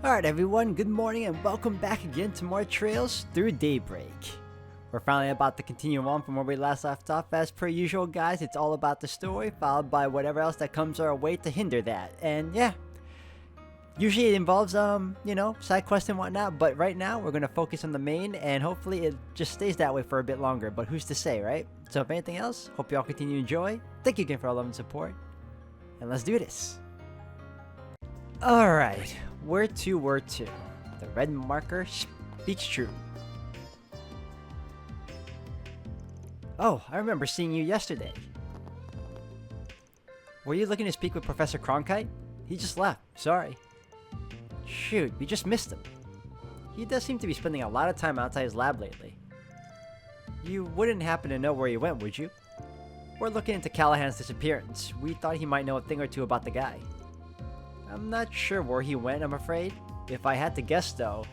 Alright everyone, good morning and welcome back again to more Trails Through Daybreak. We're finally about to continue on from where we last left off. As per usual guys, it's all about the story, followed by whatever else that comes our way to hinder that. And yeah, usually it involves, side quests and whatnot, but right now we're going to focus on the main and hopefully it just stays that way for a bit longer, but who's to say, right? So if anything else, hope you all continue to enjoy. Thank you again for all love and support, and let's do this. Alright, where to? The red marker speaks true. Oh, I remember seeing you yesterday. Were you looking to speak with Professor Cronkite? He just left, sorry. Shoot, we just missed him. He does seem to be spending a lot of time outside his lab lately. You wouldn't happen to know where he went, would you? We're looking into Callahan's disappearance. We thought he might know a thing or two about the guy. I'm not sure where he went, I'm afraid. If I had to guess though,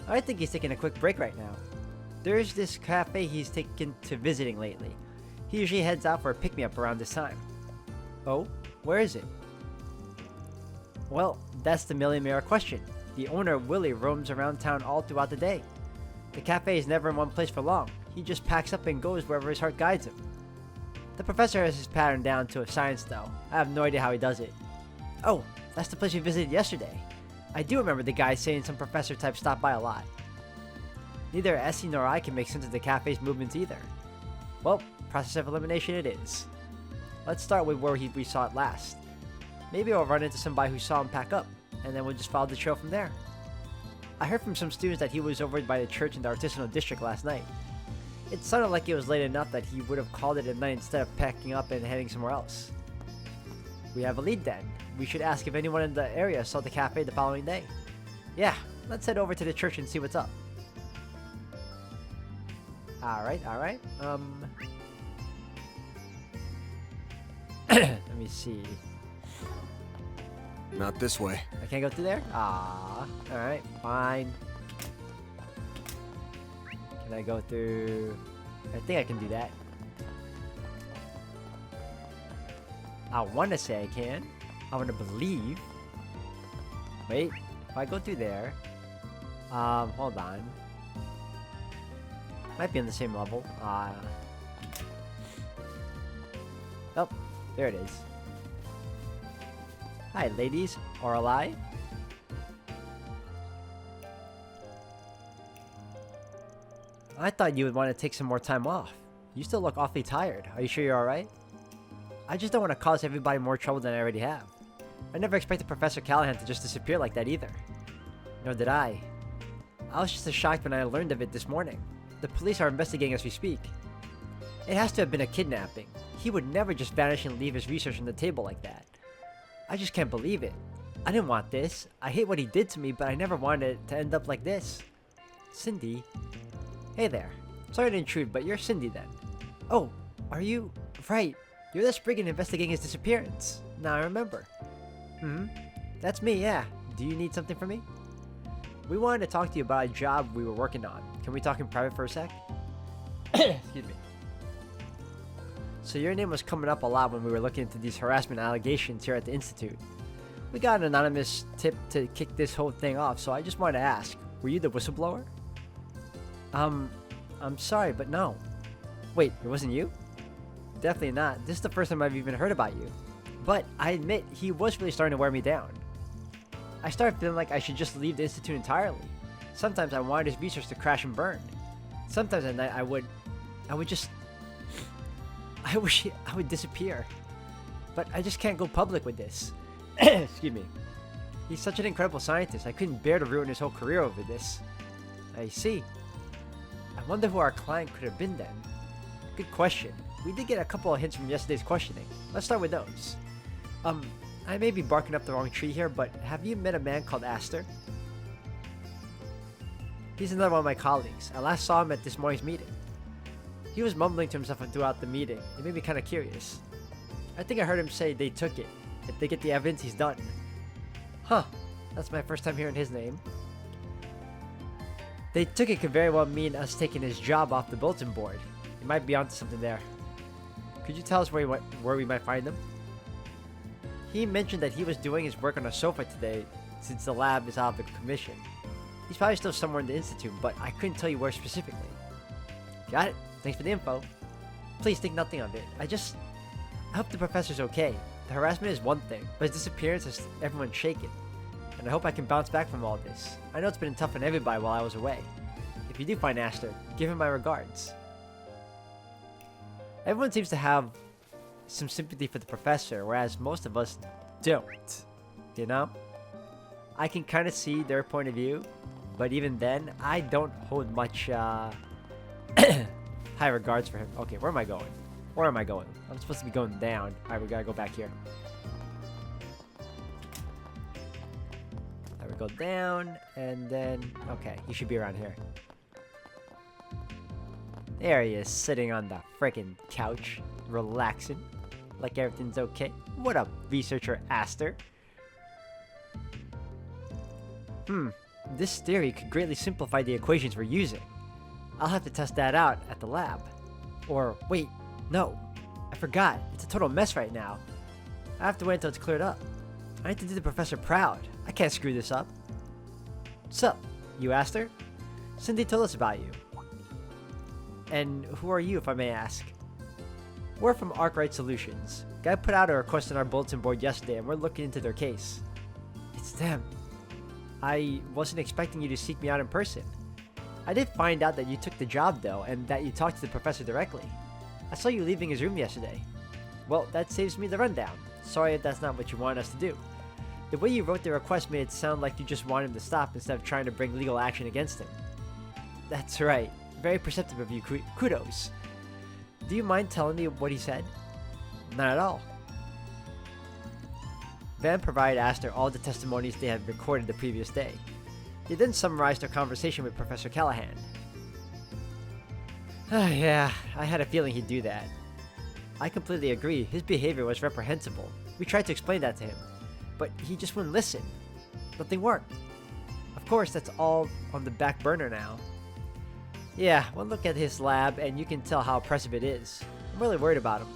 I think he's taking a quick break right now. There's this cafe he's taken to visiting lately. He usually heads out for a pick-me-up around this time. Oh? Where is it? Well, that's the million-dollar question. The owner, Willie, roams around town all throughout the day. The cafe is never in one place for long. He just packs up and goes wherever his heart guides him. The professor has his pattern down to a science though. I have no idea how he does it. Oh, that's the place we visited yesterday. I do remember the guy saying some professor type stopped by a lot. Neither Essie nor I can make sense of the cafe's movements either. Well, process of elimination it is. Let's start with where we saw it last. Maybe I'll run into somebody who saw him pack up, and then we'll just follow the trail from there. I heard from some students that he was over by the church in the artisanal district last night. It sounded like it was late enough that he would have called it at night instead of packing up and heading somewhere else. We have a lead then. We should ask if anyone in the area saw the cafe the following day. Yeah, let's head over to the church and see what's up. Alright. Let me see. Not this way. I can't go through there? Ah, alright, fine. Can I go through? I think I can do that. I want to say I can. I want to believe. Wait, if I go through there. Hold on. Might be on the same level. Oh, there it is. Hi, ladies. Or alive? I thought you would want to take some more time off. You still look awfully tired. Are you sure you're alright? I just don't want to cause everybody more trouble than I already have. I never expected Professor Callahan to just disappear like that either. Nor did I. I was just as shocked when I learned of it this morning. The police are investigating as we speak. It has to have been a kidnapping. He would never just vanish and leave his research on the table like that. I just can't believe it. I didn't want this. I hate what he did to me, but I never wanted it to end up like this. Cindy? Hey there. Sorry to intrude, but you're Cindy then. Oh, are you? Right. You're the brigand investigating his disappearance. Now I remember. That's me, yeah. Do you need something from me? We wanted to talk to you about a job we were working on. Can we talk in private for a sec? Excuse me. So your name was coming up a lot when we were looking into these harassment allegations here at the Institute. We got an anonymous tip to kick this whole thing off, so I just wanted to ask, were you the whistleblower? I'm sorry, but no. Wait, it wasn't you? Definitely not. This is the first time I've even heard about you. But I admit, he was really starting to wear me down. I started feeling like I should just leave the Institute entirely. Sometimes I wanted his research to crash and burn. Sometimes at night I would just... I wish I would disappear. But I just can't go public with this. Excuse me. He's such an incredible scientist. I couldn't bear to ruin his whole career over this. I see. I wonder who our client could have been then. Good question. We did get a couple of hints from yesterday's questioning. Let's start with those. I may be barking up the wrong tree here, but have you met a man called Astor? He's another one of my colleagues. I last saw him at this morning's meeting. He was mumbling to himself throughout the meeting. It made me kind of curious. I think I heard him say they took it. If they get the evidence, he's done. Huh. That's my first time hearing his name. They took it could very well mean us taking his job off the bulletin board. He might be onto something there. Could you tell us where we might find him? He mentioned that he was doing his work on a sofa today, since the lab is out of commission. He's probably still somewhere in the Institute, but I couldn't tell you where specifically. Got it. Thanks for the info. Please think nothing of it. I hope the professor's okay. The harassment is one thing, but his disappearance has everyone shaken. And I hope I can bounce back from all this. I know it's been tough on everybody while I was away. If you do find Aster, give him my regards. Everyone seems to have some sympathy for the professor, whereas most of us don't. You know? I can kind of see their point of view, but even then, I don't hold much high regards for him. Okay, where am I going? Where am I going? I'm supposed to be going down. Alright, we gotta go back here. There we go down, and then... Okay, he should be around here. There he is, sitting on the freaking couch, relaxing, like everything's okay. What up, researcher Aster? This theory could greatly simplify the equations we're using. I'll have to test that out at the lab. Or, wait, no. I forgot. It's a total mess right now. I have to wait until it's cleared up. I need to do the professor proud. I can't screw this up. So, you asked her? Cindy told us about you. And who are you, if I may ask? We're from Arkwright Solutions. Guy put out a request on our bulletin board yesterday, and we're looking into their case. It's them. I wasn't expecting you to seek me out in person. I did find out that you took the job, though, and that you talked to the professor directly. I saw you leaving his room yesterday. Well, that saves me the rundown. Sorry if that's not what you wanted us to do. The way you wrote the request made it sound like you just wanted him to stop instead of trying to bring legal action against him. That's right. Very perceptive of you, kudos. Do you mind telling me what he said? Not at all. Van provided Aster all the testimonies they had recorded the previous day. They then summarized their conversation with Professor Callahan. Yeah, I had a feeling he'd do that. I completely agree, his behavior was reprehensible. We tried to explain that to him, but he just wouldn't listen. Nothing worked. Of course, that's all on the back burner now. Yeah, one look at his lab and you can tell how oppressive it is. I'm really worried about him.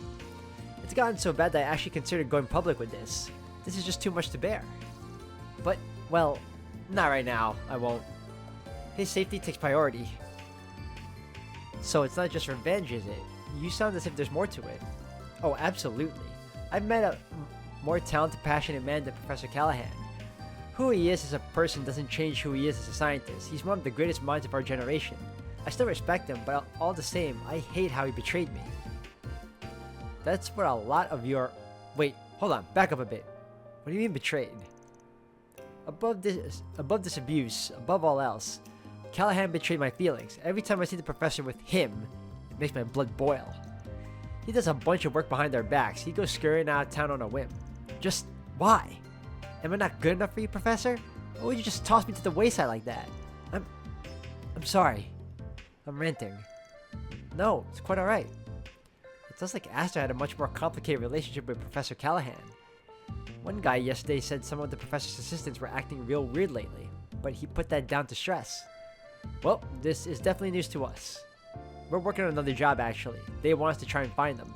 It's gotten so bad that I actually considered going public with this. This is just too much to bear. But, well, not right now, I won't. His safety takes priority. So it's not just revenge, is it? You sound as if there's more to it. Oh, absolutely. I've met a more talented, passionate man than Professor Callahan. Who he is as a person doesn't change who he is as a scientist. He's one of the greatest minds of our generation. I still respect him, but all the same, I hate how he betrayed me. That's what a lot of your... Wait, hold on, back up a bit. What do you mean betrayed? Above this abuse, above all else, Callahan betrayed my feelings. Every time I see the professor with him, it makes my blood boil. He does a bunch of work behind our backs. He goes scurrying out of town on a whim. Just why? Am I not good enough for you, Professor? Why would you just toss me to the wayside like that? I'm sorry. I'm ranting. No, it's quite alright. It sounds like Aster had a much more complicated relationship with Professor Callahan. One guy yesterday said some of the professor's assistants were acting real weird lately, but he put that down to stress. Well, this is definitely news to us. We're working on another job, actually. They want us to try and find them.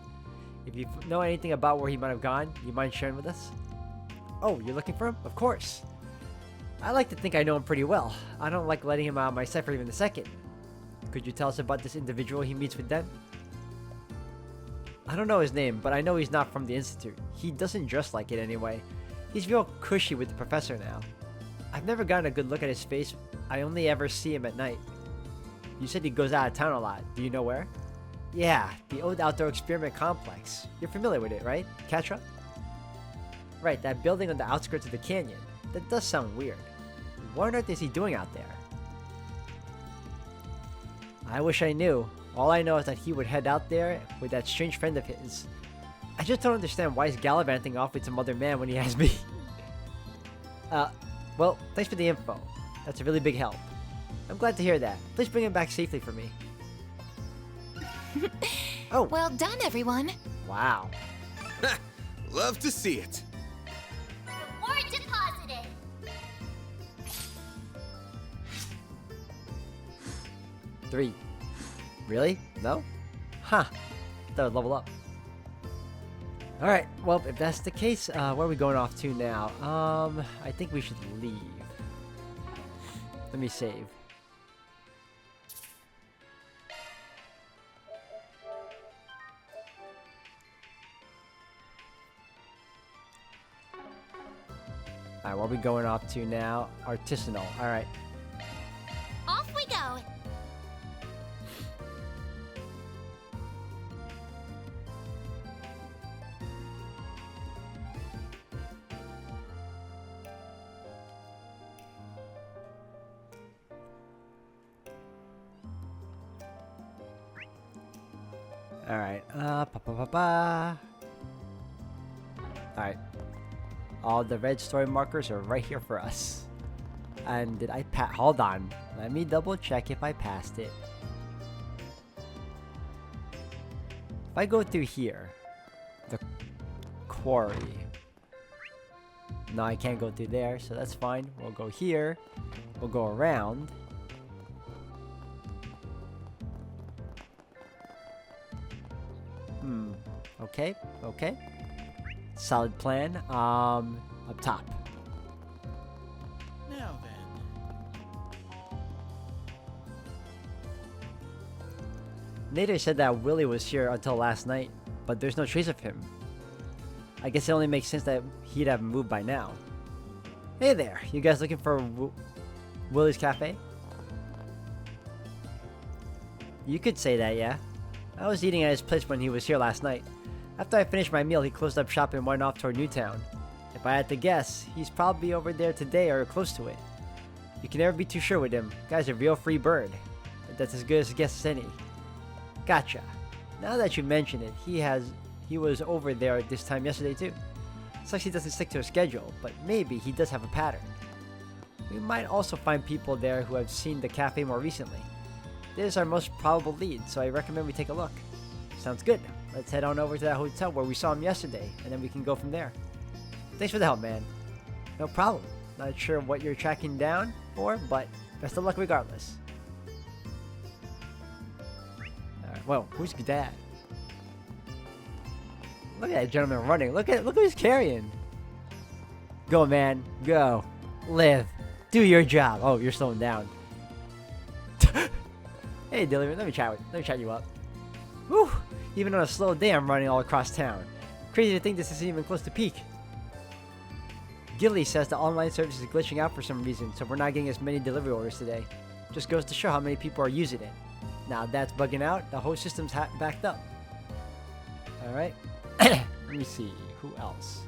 If you know anything about where he might have gone, you mind sharing with us? Oh, you're looking for him? Of course. I like to think I know him pretty well. I don't like letting him out of my sight for even a second. Could you tell us about this individual he meets with then? I don't know his name, but I know he's not from the Institute. He doesn't dress like it anyway. He's real cushy with the professor now. I've never gotten a good look at his face. I only ever see him at night. You said he goes out of town a lot. Do you know where? Yeah, the old outdoor experiment complex. You're familiar with it, right, Quatre? Right, that building on the outskirts of the canyon. That does sound weird. What on earth is he doing out there? I wish I knew. All I know is that he would head out there with that strange friend of his. I just don't understand why he's gallivanting off with some other man when he has me. Well, thanks for the info. That's a really big help. I'm glad to hear that. Please bring him back safely for me. Oh. Well done, everyone. Wow. Love to see it. Reward deposited. 3. Really? No? Huh. That would level up. Alright, well, if that's the case, where are we going off to now? I think we should leave. Let me save. Alright, where are we going off to now? Artisanal, alright. Off we go. Alright, Alright. All the red story markers are right here for us. And did I hold on. Let me double check if I passed it. If I go through here, the quarry. No, I can't go through there, so that's fine. We'll go here. We'll go around. Okay, okay. Solid plan. Up top. Now then. Nader said that Willie was here until last night, but there's no trace of him. I guess it only makes sense that he'd have moved by now. Hey there, you guys looking for Willie's Cafe? You could say that, yeah. I was eating at his place when he was here last night. After I finished my meal, he closed up shop and went off toward Newtown. If I had to guess, he's probably over there today or close to it. You can never be too sure with him. Guy's a real free bird. That's as good as a guess as any. Gotcha. Now that you mention it, he was over there at this time yesterday too. Sucks he doesn't stick to a schedule, but maybe he does have a pattern. We might also find people there who have seen the cafe more recently. This is our most probable lead, so I recommend we take a look. Sounds good. Let's head on over to that hotel where we saw him yesterday, and then we can go from there. Thanks for the help, man. No problem. Not sure what you're tracking down for, but best of luck regardless. Alright, whoa, who's that? Look at that gentleman running. Look who he's carrying. Go, man. Go. Live. Do your job. Oh, you're slowing down. Hey, Dilly, let me chat you up. Whew. Even on a slow day, I'm running all across town. Crazy to think this isn't even close to peak. Gilly says the online service is glitching out for some reason, so we're not getting as many delivery orders today. Just goes to show how many people are using it. Now that's bugging out, the whole system's backed up. Alright. Let me see. Who else?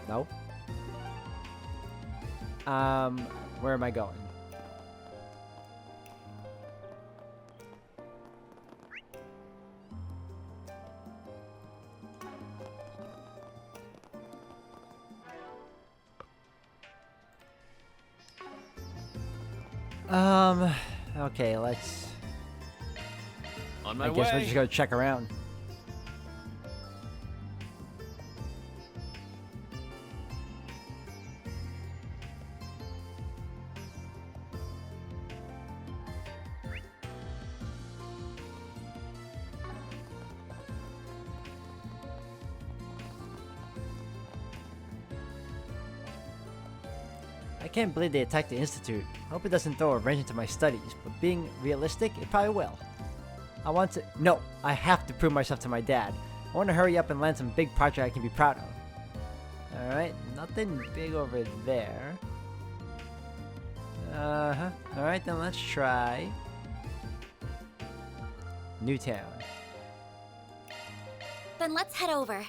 Nope. Where am I going? Okay, let's... On my I guess way. we're just gonna check around. I can't believe they attacked the Institute. Hope it doesn't throw a wrench into my studies, but being realistic, it probably will. No, I have to prove myself to my dad. I want to hurry up and land some big project I can be proud of. Alright, nothing big over there. Alright, then let's try Newtown. Then let's head over.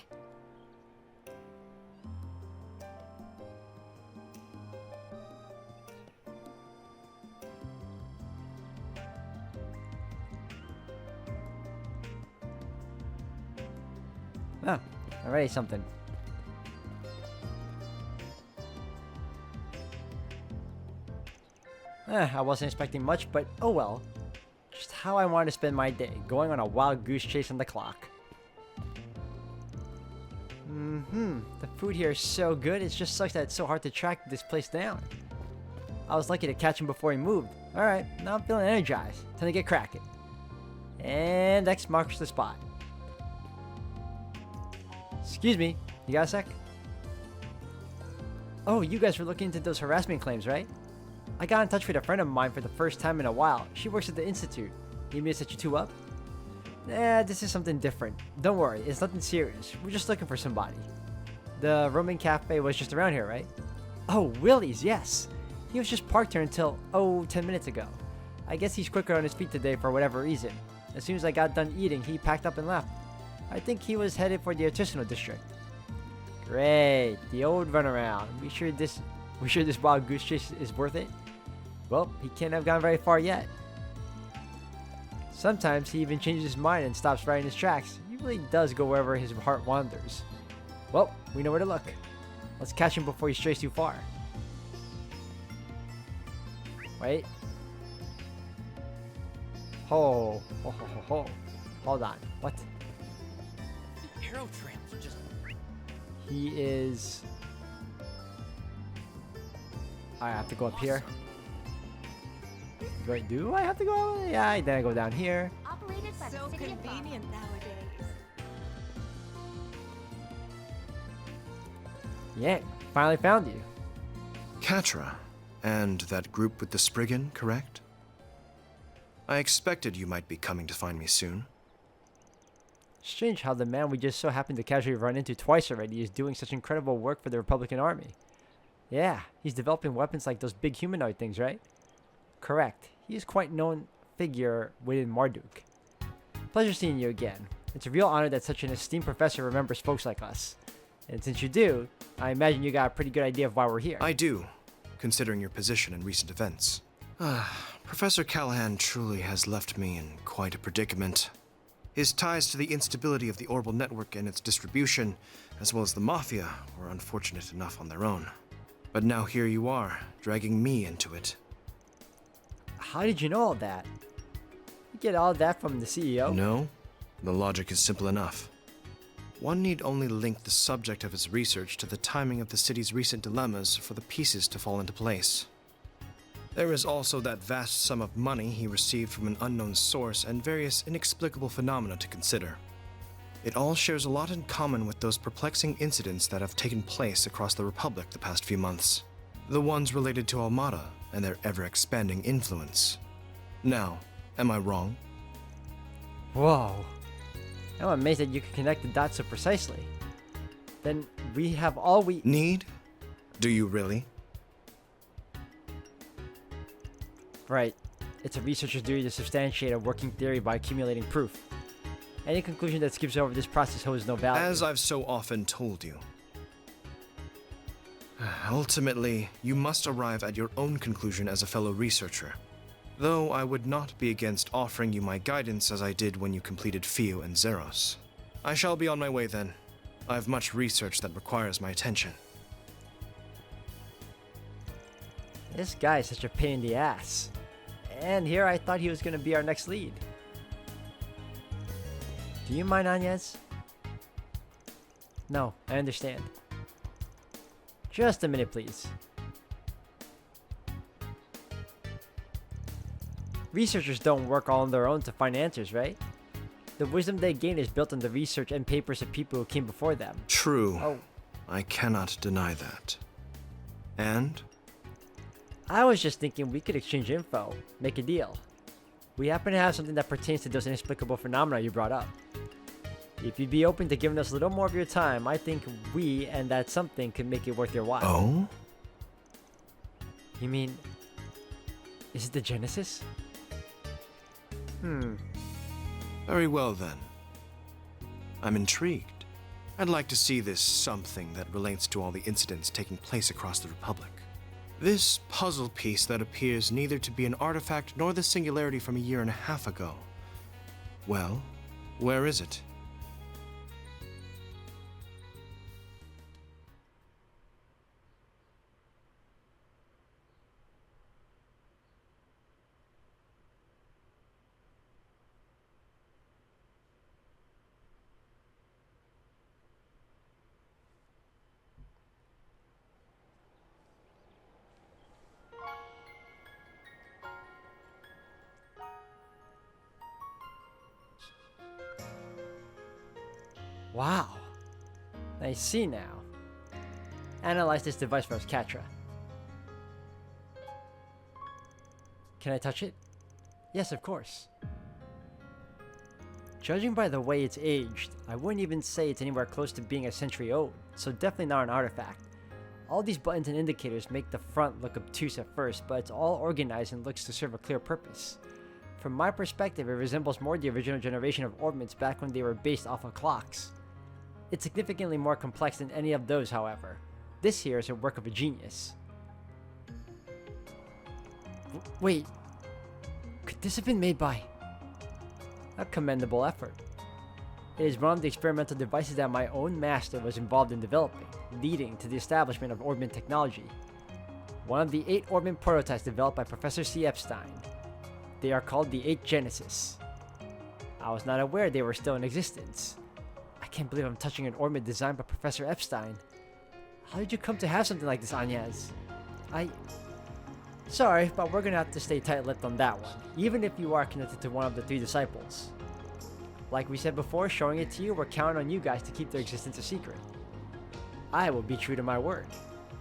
Oh, already something. I wasn't expecting much, but oh well. Just how I wanted to spend my day, going on a wild goose chase on the clock. The food here is so good, it just sucks that it's so hard to track this place down. I was lucky to catch him before he moved. Alright, now I'm feeling energized. Time to get cracking. And X marks the spot. Excuse me, you got a sec? Oh, you guys were looking into those harassment claims, right? I got in touch with a friend of mine for the first time in a while. She works at the Institute. Need me to set you two up? Nah, this is something different. Don't worry, it's nothing serious. We're just looking for somebody. The Roman Cafe was just around here, right? Oh, Willie's, yes. He was just parked here until, 10 minutes ago. I guess he's quicker on his feet today for whatever reason. As soon as I got done eating, he packed up and left. I think he was headed for the artisanal district. Great, the old runaround. We sure this wild goose chase is worth it? Well, he can't have gone very far yet. Sometimes he even changes his mind and stops right in his tracks. He really does go wherever his heart wanders. Well, we know where to look. Let's catch him before he strays too far. Wait. Hold on. What? The arrow trails just. He is. I have to go up here. Wait, do I have to go? Yeah, then I go down here. Operated by So the city of Boston. convenient nowadays. Yeah, finally found you. Quatre, and that group with the Spriggan, correct? I expected you might be coming to find me soon. Strange how the man we just so happened to casually run into twice already is doing such incredible work for the Republican Army. Yeah, he's developing weapons like those big humanoid things, right? Correct. He is quite known figure within Marduk. Pleasure seeing you again. It's a real honor that such an esteemed professor remembers folks like us. And since you do, I imagine you got a pretty good idea of why we're here. I do, considering your position in recent events. Professor Callahan truly has left me in quite a predicament. His ties to the instability of the Orbital Network and its distribution, as well as the Mafia, were unfortunate enough on their own. But now here you are, dragging me into it. How did you know all that? You get all that from the CEO? No, the logic is simple enough. One need only link the subject of his research to the timing of the city's recent dilemmas for the pieces to fall into place. There is also that vast sum of money he received from an unknown source and various inexplicable phenomena to consider. It all shares a lot in common with those perplexing incidents that have taken place across the Republic the past few months. The ones related to Almada and their ever-expanding influence. Now, am I wrong? Whoa. I'm amazed that you can connect the dots so precisely. Then we have all we Need? Do you really? Right. It's a researcher's duty to substantiate a working theory by accumulating proof. Any conclusion that skips over this process holds no value. As I've so often told you. Ultimately, you must arrive at your own conclusion as a fellow researcher. Though I would not be against offering you my guidance as I did when you completed Fio and Zeros. I shall be on my way then. I have much research that requires my attention. This guy is such a pain in the ass. And here I thought he was going to be our next lead. Do you mind, Agnes? No, I understand. Just a minute, please. Researchers don't work all on their own to find answers, right? The wisdom they gain is built on the research and papers of people who came before them. True. Oh, I cannot deny that. And? I was just thinking we could exchange info, make a deal. We happen to have something that pertains to those inexplicable phenomena you brought up. If you'd be open to giving us a little more of your time, I think we and that something could make it worth your while. Oh? You mean, is it the Genesis? Very well then. I'm intrigued. I'd like to see this something that relates to all the incidents taking place across the Republic. This puzzle piece that appears neither to be an artifact nor the singularity from a year and a half ago. Well, where is it? Wow. I see now. Analyze this device for us, Quatre. Can I touch it? Yes, of course. Judging by the way it's aged, I wouldn't even say it's anywhere close to being a century old, so definitely not an artifact. All these buttons and indicators make the front look obtuse at first, but it's all organized and looks to serve a clear purpose. From my perspective, it resembles more the original generation of orbments back when they were based off of clocks. It's significantly more complex than any of those, however. This here is a work of a genius. Wait, could this have been made by... A commendable effort. It is one of the experimental devices that my own master was involved in developing, leading to the establishment of orbment technology. One of the 8 orbment prototypes developed by Professor C. Epstein. They are called the 8 Genesis. I was not aware they were still in existence. I can't believe I'm touching an orbment designed by Professor Epstein. How did you come to have something like this, Anyaz? Sorry, but we're gonna have to stay tight-lipped on that one, even if you are connected to one of the 3 disciples. Like we said before, showing it to you, we're counting on you guys to keep their existence a secret. I will be true to my word,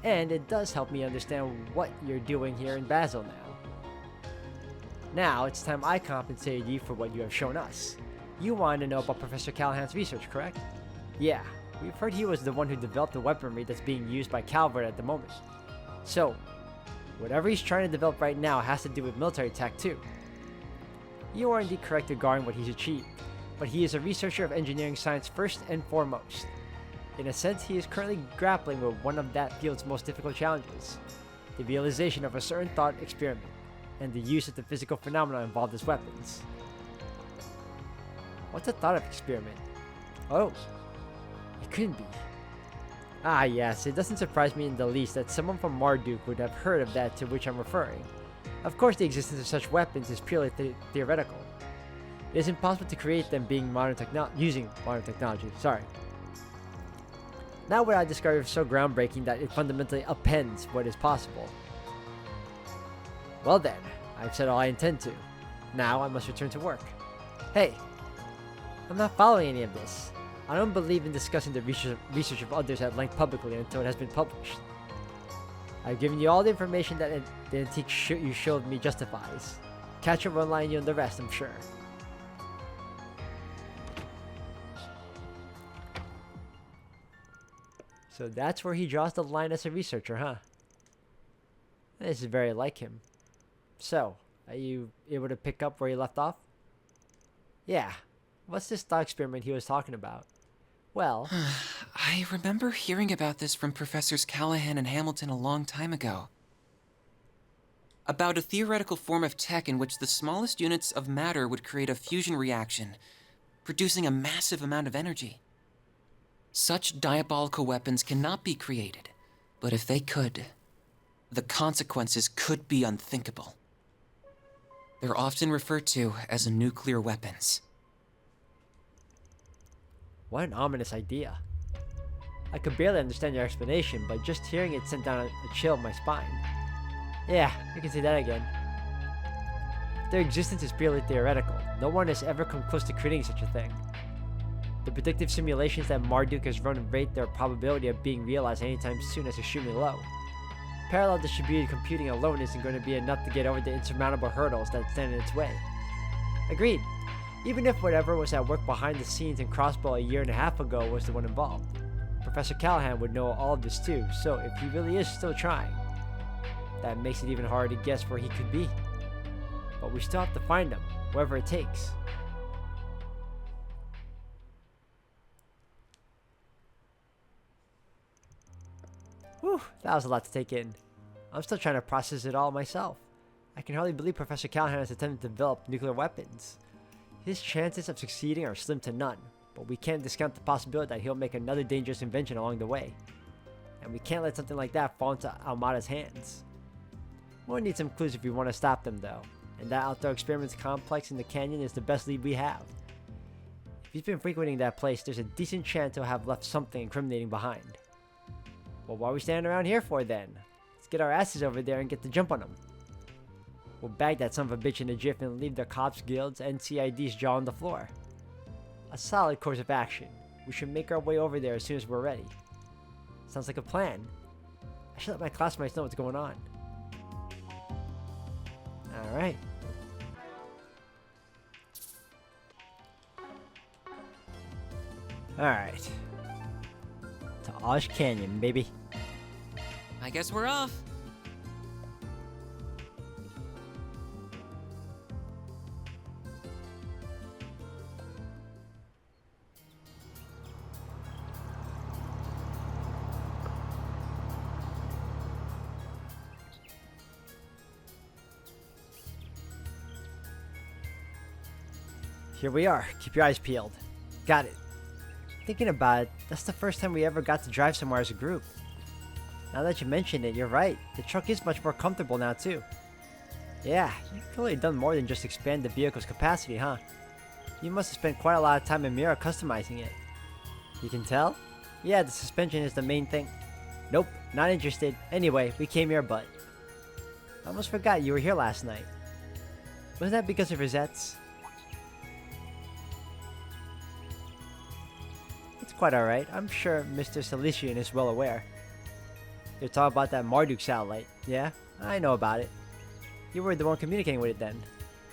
and it does help me understand what you're doing here in Basel now. Now, it's time I compensated you for what you have shown us. You wanted to know about Professor Callahan's research, correct? Yeah, we've heard he was the one who developed the weaponry that's being used by Calvert at the moment. So, whatever he's trying to develop right now has to do with military tech too. You are indeed correct regarding what he's achieved, but he is a researcher of engineering science first and foremost. In a sense, he is currently grappling with one of that field's most difficult challenges, the realization of a certain thought experiment, and the use of the physical phenomena involved as weapons. What's a thought experiment? Oh, it couldn't be. Ah yes, it doesn't surprise me in the least that someone from Marduk would have heard of that to which I'm referring. Of course the existence of such weapons is purely theoretical. It is impossible to create them using modern technology. Not what I discovered so groundbreaking that it fundamentally upends what is possible. Well then, I've said all I intend to. Now I must return to work. Hey, I'm not following any of this. I don't believe in discussing the research of others at length publicly until it has been published. I've given you all the information that the antique you showed me justifies. Quatre will enlighten you on the rest, I'm sure. So that's where he draws the line as a researcher, huh? This is very like him. So, are you able to pick up where you left off? Yeah. What's this thought experiment he was talking about? Well... I remember hearing about this from Professors Callahan and Hamilton a long time ago. About a theoretical form of tech in which the smallest units of matter would create a fusion reaction, producing a massive amount of energy. Such diabolical weapons cannot be created, but if they could, the consequences could be unthinkable. They're often referred to as nuclear weapons. What an ominous idea. I could barely understand your explanation, but just hearing it sent down a chill up my spine. Yeah, you can say that again. Their existence is purely theoretical. No one has ever come close to creating such a thing. The predictive simulations that Marduk has run rate their probability of being realized anytime soon as extremely low. Parallel distributed computing alone isn't going to be enough to get over the insurmountable hurdles that stand in its way. Agreed. Even if whatever was at work behind the scenes in Crossbow a year and a half ago was the one involved. Professor Callahan would know all of this too, so if he really is still trying, that makes it even harder to guess where he could be. But we still have to find him, wherever it takes. Whew, that was a lot to take in. I'm still trying to process it all myself. I can hardly believe Professor Callahan has attempted to develop nuclear weapons. His chances of succeeding are slim to none, but we can't discount the possibility that he'll make another dangerous invention along the way. And we can't let something like that fall into Almada's hands. We'll need some clues if we want to stop them though, and that outdoor experiments complex in the canyon is the best lead we have. If he's been frequenting that place, there's a decent chance he'll have left something incriminating behind. Well, what are we standing around here for then? Let's get our asses over there and get the jump on him. We'll bag that son of a bitch in a jiff and leave the cops, guilds, and CID's jaw on the floor. A solid course of action. We should make our way over there as soon as we're ready. Sounds like a plan. I should let my classmates know what's going on. Alright. Alright. To Auge Canyon, baby. I guess we're off. Here we are. Keep your eyes peeled. Got it. Thinking about it, that's the first time we ever got to drive somewhere as a group. Now that you mention it, you're right. The truck is much more comfortable now, too. Yeah, you've clearly done more than just expand the vehicle's capacity, huh? You must have spent quite a lot of time in Mira customizing it. You can tell? Yeah, the suspension is the main thing. Nope, not interested. Anyway, we came here, but... I almost forgot you were here last night. Wasn't that because of Rosette's? It's quite alright. I'm sure Mr. Salesian is well aware. You're talking about that Marduk satellite, yeah? I know about it. You were the one communicating with it then.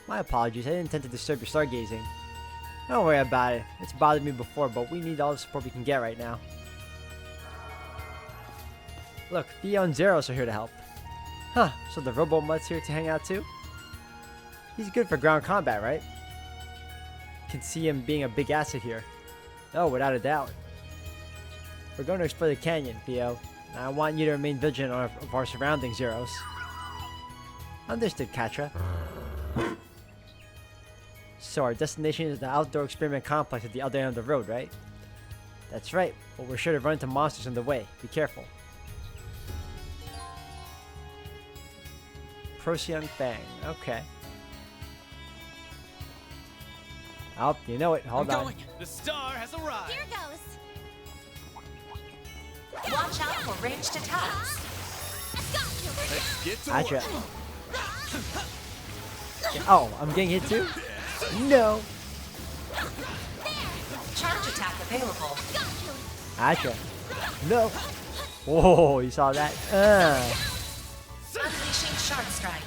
My apologies, I didn't intend to disturb your stargazing. Don't worry about it. It's bothered me before, but we need all the support we can get right now. Look, Theo and Zeros are here to help. Huh, so the Robo Mutt's here to hang out too? He's good for ground combat, right? Can see him being a big asset here. Oh, without a doubt. We're going to explore the canyon, Theo. I want you to remain vigilant of our surroundings, Zeros. Understood, Quatre. So our destination is the outdoor experiment complex at the other end of the road, right? That's right, but we're sure to run into monsters on the way. Be careful. Procyon Bang. Okay. Oh, you know it. Hold on. The star has arrived. Here goes. Watch out for ranged attacks. Let's get to Gotcha. work. Oh, I'm getting hit too? No. Charge attack available. Gotcha. No. Whoa, you saw that? Unleashing Shark Strike.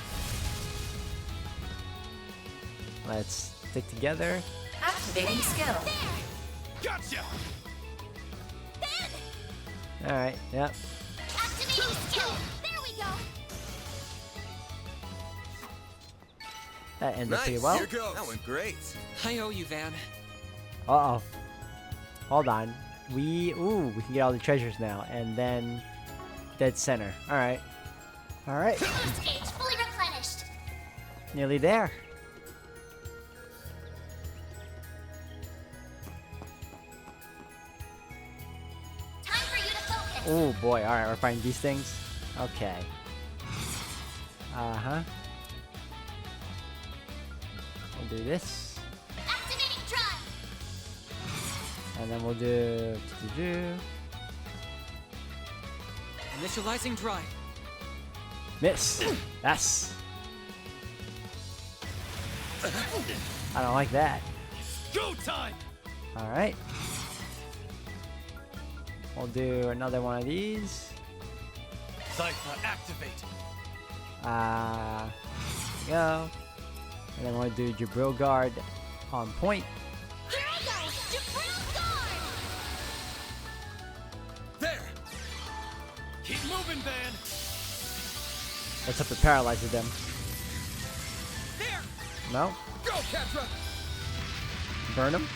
Let's stick together. Activating skill. Gotcha. Alright, yep. Activating skill. There we go. That ended pretty well. Here goes. That went great. I owe you, Van. Uh-oh. Hold on. We can get all the treasures now. And then dead center. Alright. Alright. Boost gauge fully replenished. Nearly there. Time for you to focus. Oh boy, alright, we're finding these things. Okay. Uh-huh. We'll do this. Activating drive. And then we'll do... Initializing drive. Miss! Yes! I don't like that. Go time. Alright. We'll do another one of these. Cypher activate. There we go. And then we'll do Jabril Guard on point. Here I go. Jabril guard. There. Keep moving, Van. Let's hope it paralyzes them. There. No? Go, Quatre. Burn them.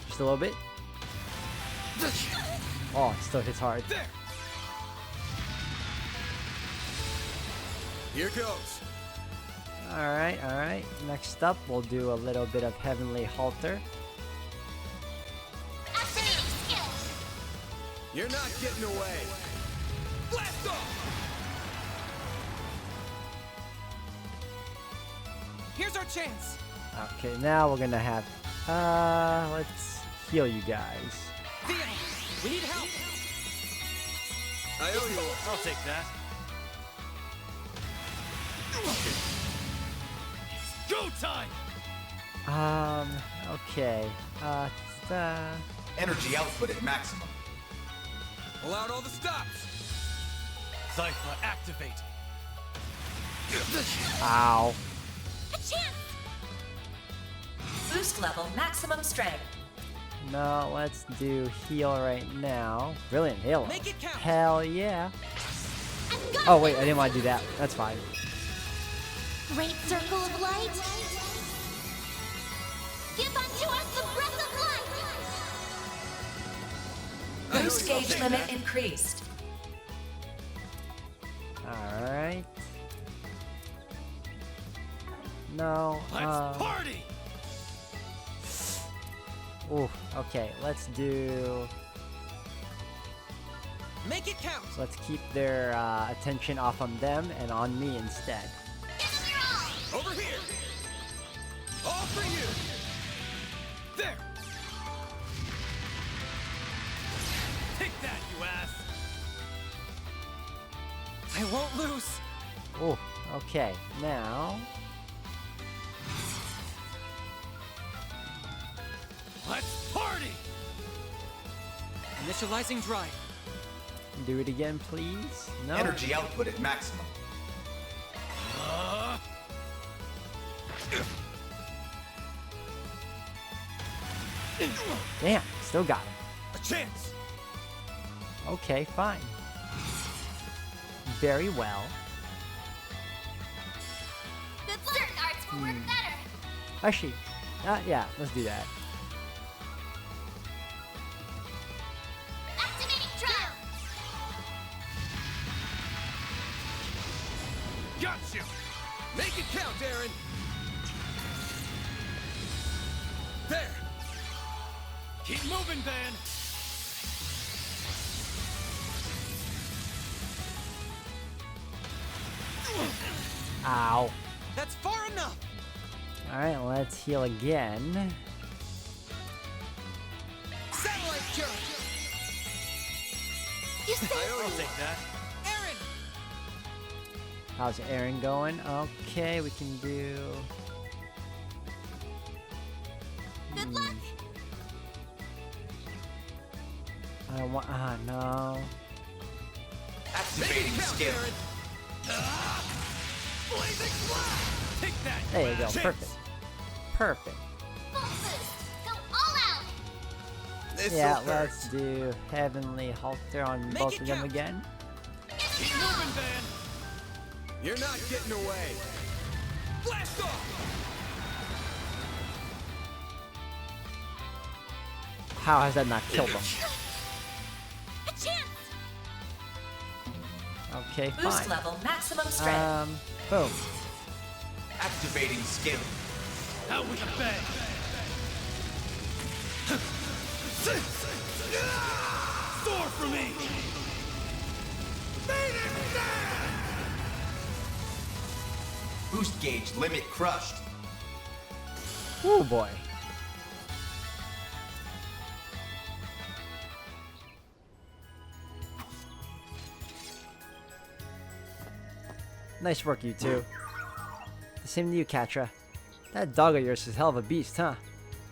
Just a little bit. Oh, it still hits hard. There. Here goes. Alright, alright. Next up, we'll do a little bit of Heavenly Halter. Activating skill. You're not getting away. Blast off. Here's our chance. Okay, now we're gonna have... let's heal you guys. Theo, we need help. I owe you. I'll take that. Go time. Okay. Energy output at maximum. Pull out all the stops. Cypher activate. Ow. A chance! Boost level maximum strength. No, let's do heal right now. Brilliant halo. Make it count. Hell yeah. I've got Oh wait, I this. didn't want to do that. That's fine. Great circle of light. Give unto us the breath of life. Boost gauge limit increased. Alright. No. Let's party. Ooh, okay, let's do... Make it count. Let's keep their attention off on them and on me instead. Give them your all. Over here. All for you. There. Take that, you ass. I won't lose. Ooh, okay, now... Let's party. Initializing drive. Do it again, please. No. Energy output at maximum. Damn, still got him. A chance. Okay, fine. Very well. Good luck. Certain arts will work better. Actually, yeah, let's do that. Activating drum. Got you. Make it count, Aaron. There. Keep moving, Van. Ow. That's far enough. Alright, let's heal again. Satellite jump. You say I'll take that. Aaron. How's Aaron going? Okay, we can do... good luck. I don't want... no. Activating skill. Blazing flash. Take that. There you go, Chance. perfect. Perfect. Full boost. Go all out. This'll Yeah, hurt. let's do Heavenly Halter on Make both it of them count. again. Keep moving, Van. You're not getting away. Blast off. How has that not killed them? A chance. Okay, Boost fine. level maximum strength. Boom. Activating skill. Out with a bang. Soar for me. Boost gauge limit crushed. Oh boy. Nice work, you two. The same to you, Quatre. That dog of yours is a hell of a beast, huh?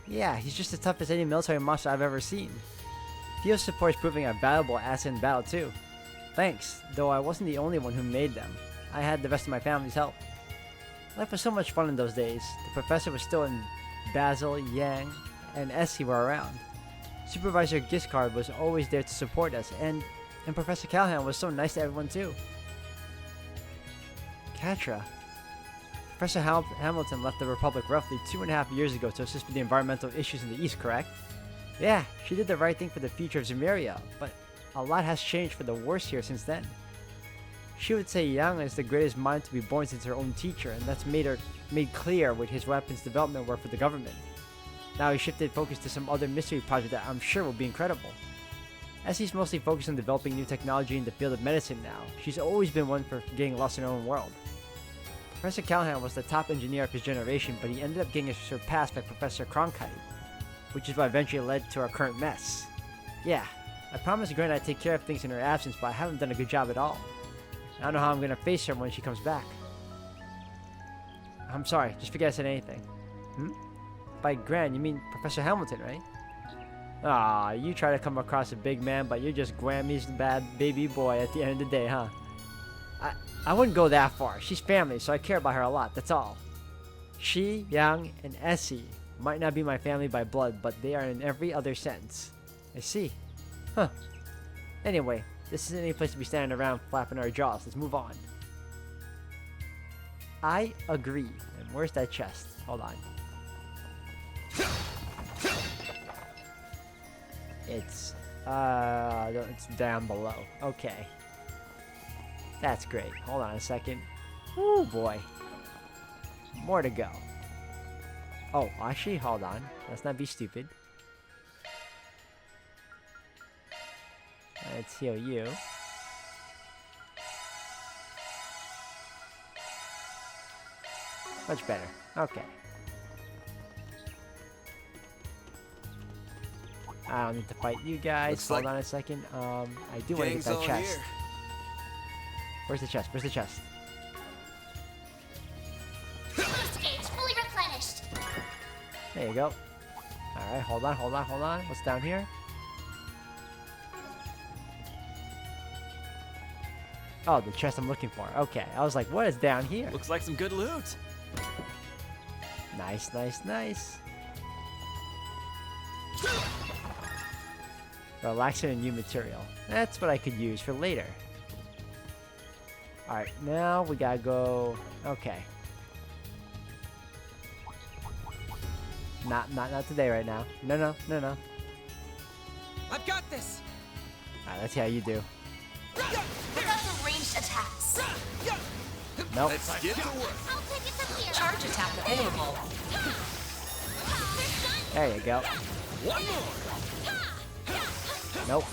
Yeah, he's just as tough as any military monster I've ever seen. Field support is proving a valuable asset in battle, too. Thanks, though I wasn't the only one who made them. I had the rest of my family's help. Life was so much fun in those days. The professor was still in Basil, Yang, and Essie were around. Supervisor Giscard was always there to support us, and Professor Callahan was so nice to everyone, too. Quatre. Professor Hamilton left the Republic roughly 2.5 years ago to assist with the environmental issues in the East, correct? Yeah, she did the right thing for the future of Zemeria, but a lot has changed for the worse here since then. She would say Yang is the greatest mind to be born since her own teacher, and that's made clear with his weapons development work for the government. Now he shifted focus to some other mystery project that I'm sure will be incredible. As he's mostly focused on developing new technology in the field of medicine now, she's always been one for getting lost in her own world. Professor Callahan was the top engineer of his generation, but he ended up getting surpassed by Professor Cronkite, which is what eventually led to our current mess. Yeah, I promised Granny I'd take care of things in her absence, but I haven't done a good job at all. I don't know how I'm gonna face her when she comes back. I'm sorry, just forget I said anything. By Gran, you mean Professor Hamilton, right? Ah, you try to come across a big man, but you're just Grammy's bad baby boy at the end of the day, huh? I wouldn't go that far. She's family, so I care about her a lot, that's all. She, Yang, and Essie might not be my family by blood, but they are in every other sense. I see. Huh. Anyway, this isn't any place to be standing around flapping our jaws. Let's move on. I agree. And where's that chest? Hold on. It's down below. Okay. That's great. Hold on a second. Oh boy. More to go. Oh, actually, hold on. Let's not be stupid. Let's heal you. Much better. Okay. I don't need to fight you guys. Looks Hold like on a second. I do want to get Gang's that on chest. here. Where's the chest? Where's the chest? Boost gauge fully replenished. There you go. Alright, hold on, hold on, hold on. What's down here? Oh, the chest I'm looking for. Okay. I was like, what is down here? Looks like some good loot. Nice, nice, nice. Relaxant and new material. That's what I could use for later. Alright, now we gotta go. Okay. Not today right now. No. I've got this. Alright, let's see how you do. Pick up some ranged attacks. Nope. Let's get to work. I'll take it from here. Charge attack available. There you go. One more. Nope.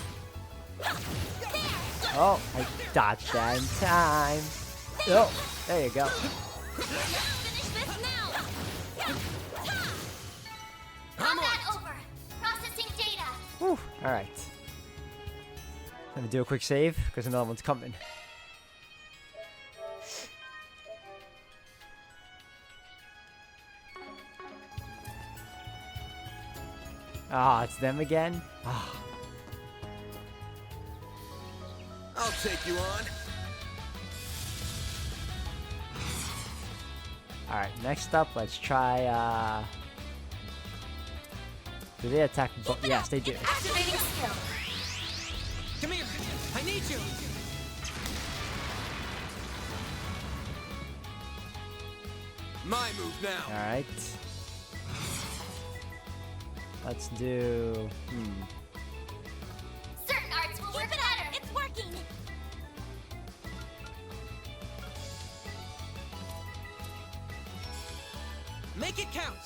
Oh, I dodged that in time. Oh, there you go. Finish this now. Combat over. Processing data. Whew. Alright. Let me do a quick save, because another one's coming. Ah, it's them again? Ah. I'll take you on. Alright, next up, let's try, do they attack yes, they do. Activating skill. Come here. I need you. My move now. Alright. Let's do... Certain arts will work better. It's working. Make it count.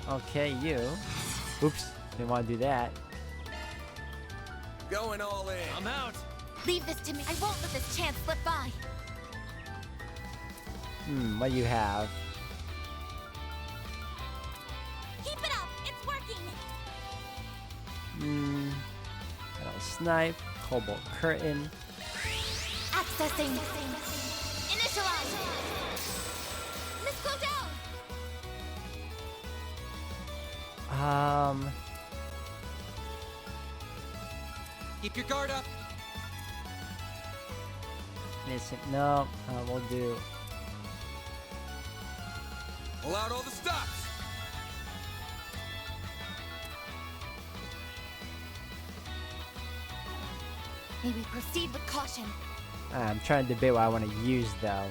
Okay, you. Oops, didn't want to do that. Going all in. I'm out. Leave this to me. I won't let this chance slip by. What do you have? Keep it up. It's working. Metal Snipe, Cobalt Curtain. Accessing. Initialize. Let's go down. Keep your guard up. Missing. No, we'll do. Pull out all the stops. May we proceed with caution. I'm trying to debate what I want to use though.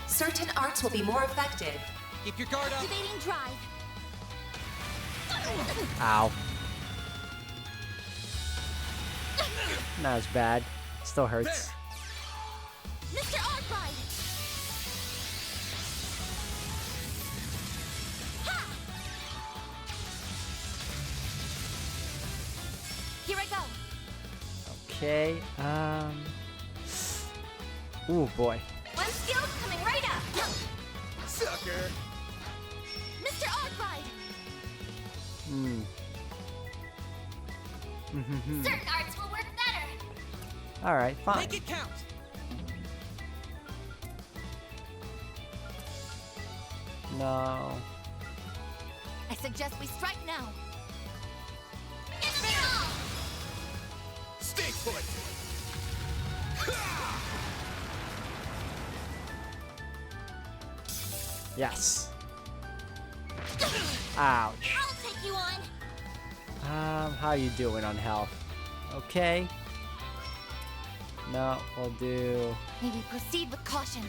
Certain arts will be more effective. Keep your guard up. Activating drive. Ow. Not as bad. Still hurts. Mr. Arkwright. Ha! Here I go. Okay. Ooh boy. One skill's coming right up. Sucker. Mr. Arkwright. Certain arts will work better. All right, fine. Make it count. No. I suggest we strike now. Inferno! Stay put! Yes. Ouch. I'll take you on. How you doing on health? Okay. No, we'll do... Maybe proceed with caution.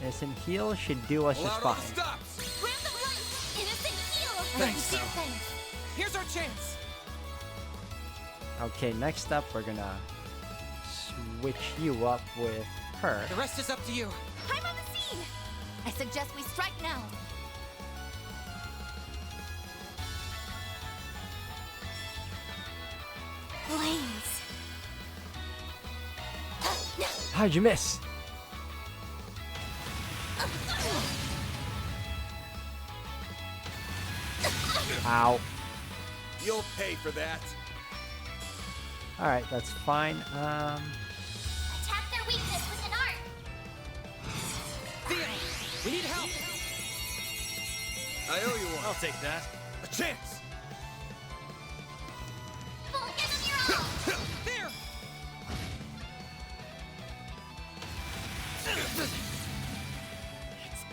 Innocent heal should do us just Allowed all fine. the stops! Grab the right! Innocent heal! Thanks, Sincere Sal. thanks. Here's our chance. Okay, next up we're gonna switch you up with her. The rest is up to you. I'm on the scene! I suggest we strike now. Blaze. How'd you miss? Ow. You'll pay for that. Alright, that's fine. Attack their weakness with an art. Theo, we need help. I owe you one. I'll take that. A chance! Full give them your all. There.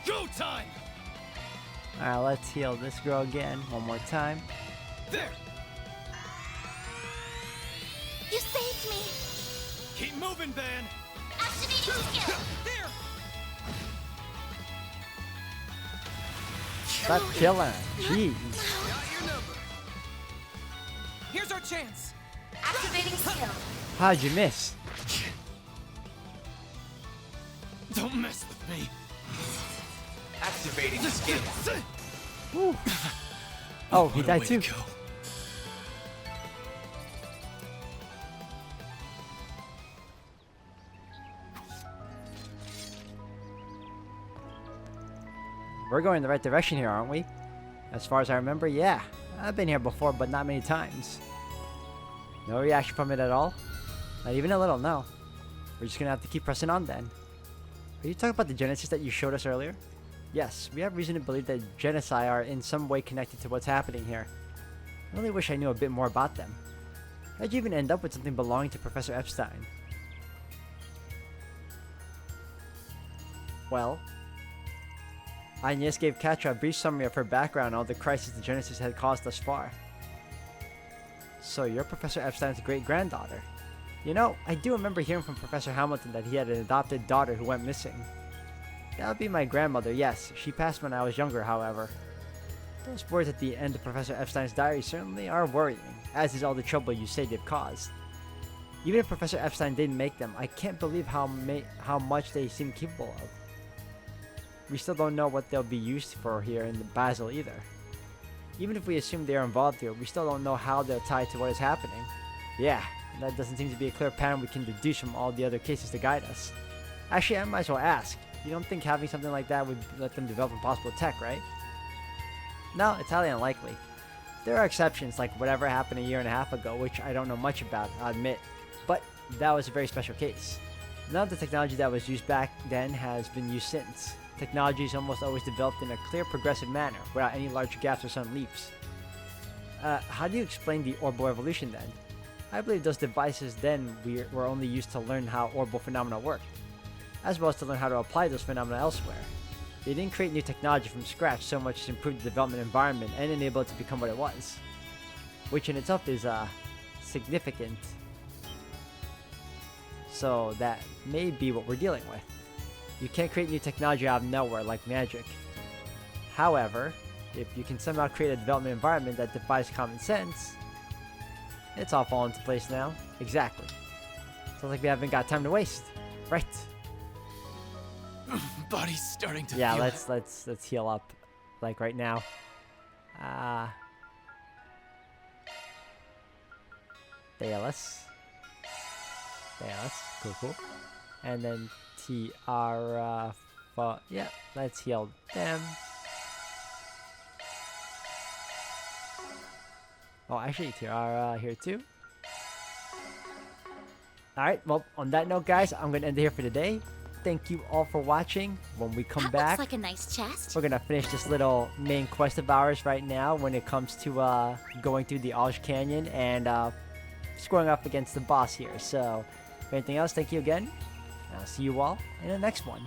Go time! Alright, let's heal this girl again one more time. There! You saved me. Keep moving, Van! Activating skill. There. Stop killing. Jeez. Got your number. Here's our chance. Activating skill. How'd you miss? Don't mess with me! Activating skill. Woo. Oh, he What a died way too. to go. We're going in the right direction here, aren't we? As far as I remember, yeah. I've been here before, but not many times. No reaction from it at all? Not even a little, no. We're just gonna have to keep pressing on then. Are you talking about the Genesis that you showed us earlier? Yes, we have reason to believe that Genocide are in some way connected to what's happening here. I really wish I knew a bit more about them. How'd you even end up with something belonging to Professor Epstein? Well, Agnes gave Quatre a brief summary of her background and all the crises the Genesis had caused thus far. So you're Professor Epstein's great-granddaughter. You know, I do remember hearing from Professor Hamilton that he had an adopted daughter who went missing. That would be my grandmother, yes. She passed when I was younger, however. Those words at the end of Professor Epstein's diary certainly are worrying, as is all the trouble you say they've caused. Even if Professor Epstein didn't make them, I can't believe how much they seem capable of. We still don't know what they'll be used for here in the Basel either. Even if we assume they are involved here, we still don't know how they're tied to what is happening. Yeah, that doesn't seem to be a clear pattern we can deduce from all the other cases to guide us. Actually, I might as well ask. You don't think having something like that would let them develop impossible tech, right? No, it's highly unlikely. There are exceptions, like whatever happened a year and a half ago, which I don't know much about, I'll admit. But that was a very special case. None of the technology that was used back then has been used since. Technology is almost always developed in a clear, progressive manner, without any large gaps or sudden leaps. How do you explain the orbital evolution then? I believe those devices then were only used to learn how orbital phenomena work, as well as to learn how to apply those phenomena elsewhere. They didn't create new technology from scratch so much as improve the development environment and enable it to become what it was, which in itself is significant. So that may be what we're dealing with. You can't create new technology out of nowhere like magic. However, if you can somehow create a development environment that defies common sense, it's all falling into place now. Exactly. Sounds like we haven't got time to waste. Right. Body's starting to Yeah, feel let's heal up, like right now. Dallas. Cool. And then Tiara. Yeah, let's heal them. Oh, actually, Tiara here too. Alright, well, on that note, guys, I'm going to end it here for today. Thank you all for watching. When we come That back, looks like a nice chest. we're going to finish this little main quest of ours right now when it comes to going through the Auge Canyon and scoring up against the boss here. So, if anything else, thank you again. And I'll see you all in the next one.